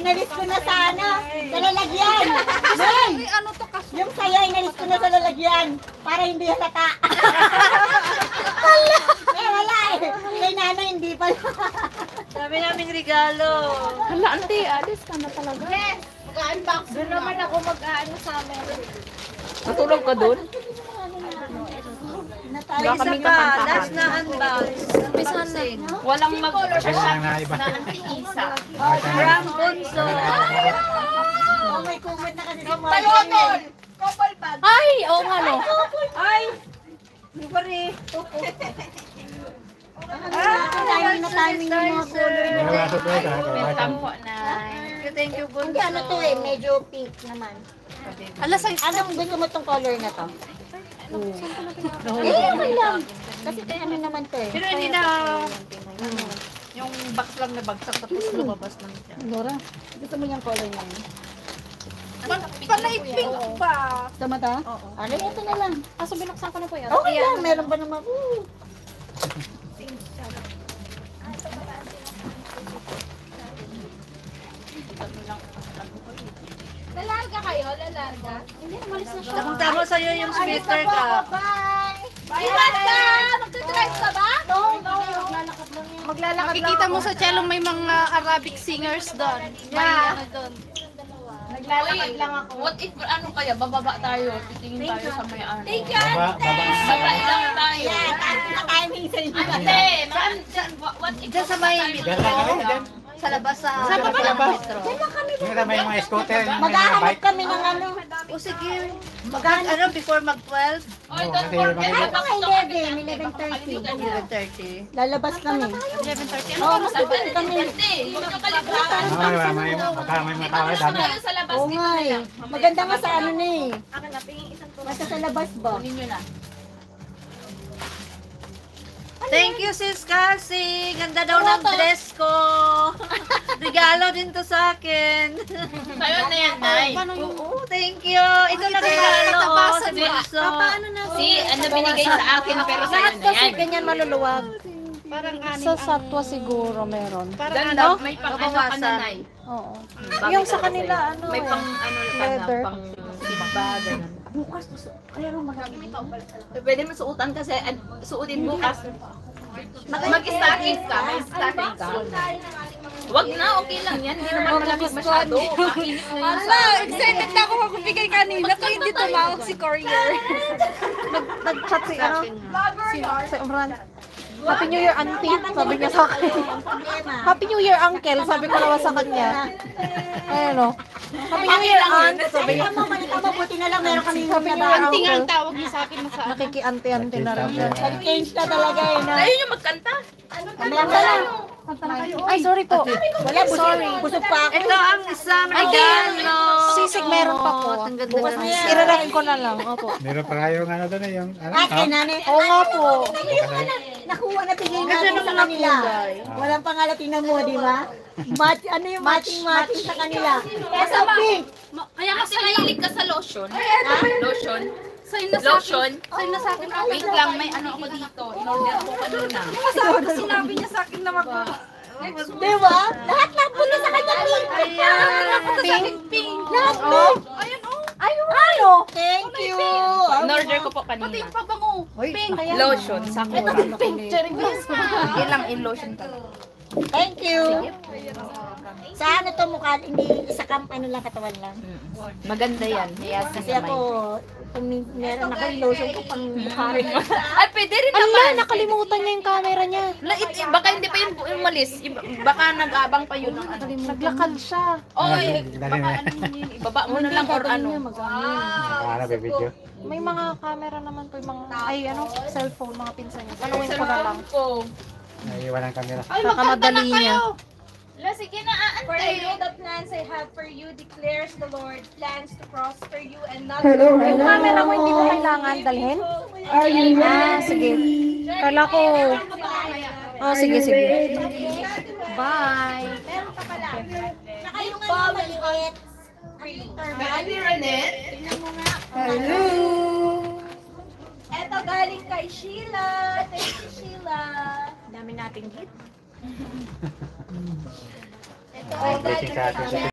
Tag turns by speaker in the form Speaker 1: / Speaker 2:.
Speaker 1: inalis ko na sa ano, sa lalagyan. Nay,
Speaker 2: Ano to kasi?
Speaker 1: yung sayo, inalis ko na sa lalagyan. Para hindi halata. Wala eh. Kay nanay, hindi pa.
Speaker 3: Sabi naming regalo.
Speaker 2: Hala, ante, alis ka na talaga.
Speaker 1: Yes! Mag-unbox.
Speaker 2: Doon naman ako mag-ano sa amin.
Speaker 3: Natulog ka doon?
Speaker 2: Wala
Speaker 3: Isa
Speaker 2: kaming
Speaker 3: pa,
Speaker 2: kakantahan.
Speaker 3: last na unbox.
Speaker 2: Umpisahan na.
Speaker 3: Walang
Speaker 4: Kasi na iba.
Speaker 3: From Bunso.
Speaker 1: Oh, may kumot na kasi sa mga.
Speaker 2: Ay, oo nga no.
Speaker 3: Ay! Hindi pa rin.
Speaker 1: Timing na timing yung mga color.
Speaker 4: Nawasok ko ito.
Speaker 3: Tampo na. Thank you, Bunso.
Speaker 1: Hindi, ano to eh, medyo pink naman.
Speaker 2: Hala, sa
Speaker 1: Anong gusto mo tong color na to? Eh, okay lang. Kasi ano naman to eh.
Speaker 3: Pero hindi na yung box lang na bagsak tapos lumabas lang siya.
Speaker 2: Dora.
Speaker 1: Gusto mo yung color na yun?
Speaker 2: Panay pink pa.
Speaker 1: Sa mata? Oo. Ano, ito na lang.
Speaker 2: Aso, binuksan ko na po yan.
Speaker 1: Okay lang, meron pa naman.
Speaker 2: Lalarga kayo? Lalarga? Hindi, namalis na siya.
Speaker 3: Tamang-tama sa'yo yung speaker ka.
Speaker 1: Bye!
Speaker 2: Iwan ka! Magdadrive ka ba?
Speaker 1: No, maglalakad lang yan.
Speaker 2: Maglalakad Makikita mo sa channel may mga Arabic singers doon. Yeah. Doon.
Speaker 1: Naglalakad lang ako.
Speaker 5: What if ano kaya, bababa tayo, titingin tayo sa may ano.
Speaker 4: Baba.
Speaker 5: Sabay lang tayo.
Speaker 1: Yan, timing sa inyo.
Speaker 5: Ate, saan, what if
Speaker 3: Diyan sa may
Speaker 4: Diyan lang kami. Diyan.
Speaker 3: sa labas sa
Speaker 4: baba lang ba?
Speaker 3: metro.
Speaker 4: Yung may mga scooter. May mga
Speaker 1: Maghahanap
Speaker 4: bike.
Speaker 1: kami ng ano.
Speaker 3: O sige. Ano before mag-12?
Speaker 5: Oh,
Speaker 4: Oo,
Speaker 5: don't
Speaker 4: kasi
Speaker 5: forget.
Speaker 4: mga-
Speaker 1: Mga 11, 11:30.
Speaker 3: 11:30.
Speaker 1: Lalabas kami.
Speaker 2: 11:30.
Speaker 1: Oo, mas kami.
Speaker 5: Ate, huwag ka kalimutan.
Speaker 4: Baka may mga tao. Dami.
Speaker 5: Tayo sa labas
Speaker 1: Oo
Speaker 5: dito
Speaker 1: nga
Speaker 5: na
Speaker 1: eh.
Speaker 5: lang.
Speaker 1: Maganda nga sa ano na eh. Basta sa labas ba?
Speaker 5: Ninyo na.
Speaker 3: Thank you, Sis Cassie. Ganda daw ng dress ko. Regalo din to sa akin.
Speaker 5: Sa'yo na yan, Nay.
Speaker 3: Oo, thank you. Ito na regalo oh, sa Bunso.
Speaker 5: Si, ano binigay sa akin, pero sa'yo na yan.
Speaker 1: Ganyan maluluwag.
Speaker 2: Sa Satwa siguro meron.
Speaker 5: Ganda, may pang ano ka na, Nay.
Speaker 2: Oo. Yung sa kanila, ano
Speaker 5: May pang ano ka na,
Speaker 2: leather.
Speaker 5: pang simba, ganun.
Speaker 1: Bukas, ano marami.
Speaker 5: Pwede mo suotan kasi, suotin bukas. Mag-stocking ka, may stocking ka. Wag na, okay lang yan. Hindi naman malamig masyado. Mainit na yun sa...
Speaker 2: Excited na ako magbigay kanina kung hindi tumawag si courier. Nag-chat si ano? Si Umran. Happy New Year, auntie. Sabi niya sa akin. Happy New Year, uncle. Sabi ko naman sa kanya. Ayun o. Happy New Year, aunt. Sabi niya.
Speaker 1: Mabuti na lang meron kami
Speaker 2: Happy New Year, auntie nga ang tawag niya sa akin. Nakiki-auntie-auntie na rin siya.
Speaker 1: Nag-change na talaga eh. Na.
Speaker 5: Ayaw nyo magkanta?
Speaker 2: Ay, sorry po.
Speaker 1: Wala, busog pa ako.
Speaker 3: Ito ang isang regalo.
Speaker 2: Sisig meron pa po.
Speaker 3: Ang ganda naman.
Speaker 2: Iraref ko na lang. Opo.
Speaker 4: Meron pa kayong ano doon eh. Yung ano.
Speaker 1: Ate, nanay.
Speaker 2: Oo nga po.
Speaker 1: Nakuha na tingin natin sa kanila. Walang pangalan, tingnan mo, di ba? Ano yung matching sa kanila? Ito, pink.
Speaker 5: Kaya kasi mahilig ka sa lotion. Lotion.
Speaker 2: Sa'yo na sa akin.
Speaker 5: Lotion.
Speaker 2: Sa'yo na sa akin.
Speaker 5: Wait lang, may ano ako dito. In-order ko kanina.
Speaker 2: Sinabi niya sa akin na
Speaker 1: Di ba? Lahat lang punta sa kanya, pink.
Speaker 2: Pink.
Speaker 1: Lahat pink.
Speaker 2: Ayun o.
Speaker 1: Ayun, ano? Thank you.
Speaker 5: In-order ko po kanina.
Speaker 2: Pabango. Pink.
Speaker 5: Lotion. Sakura. Yan lang in lotion ka.
Speaker 1: Thank you. Sa ano to mukha, hindi isa ano lang, katawan lang.
Speaker 5: Maganda yan.
Speaker 1: Kasi ako, kung meron ako yung lotion ko pang mukha rin.
Speaker 5: Ay, pwede rin
Speaker 2: Ano
Speaker 5: naman.
Speaker 2: yan? Nakalimutan niya yung camera niya.
Speaker 5: Baka hindi pa yun umalis. Baka nag-abang pa yun. ng ano.
Speaker 2: Naglakad siya.
Speaker 5: Oy, baka ano yun. Ibaba mo na lang or ano.
Speaker 4: Para may video.
Speaker 2: May mga camera naman po yung mga, ay ano, cellphone, mga pinsan niya. Tanungin ko na lang.
Speaker 5: Ko.
Speaker 4: Naiiwan ang camera.
Speaker 2: Kakamadali niya.
Speaker 5: Sige na,
Speaker 6: For I
Speaker 5: aantay.
Speaker 6: know the plans I have for you, declares the Lord, plans to prosper you and not
Speaker 2: Yung camera mo hindi mo kailangan dalhin? Ah, sige. Kala ko. Oh, sige, sige. Bye.
Speaker 6: Meron pa pala.
Speaker 1: Saka yung ano maliit.
Speaker 5: Ani Renet?
Speaker 6: Hello! Eto galing kay Sheila. Thank you, Sheila.
Speaker 1: Dami nating gift.
Speaker 6: Ito ay
Speaker 4: Blessing
Speaker 6: galing
Speaker 4: sa atin.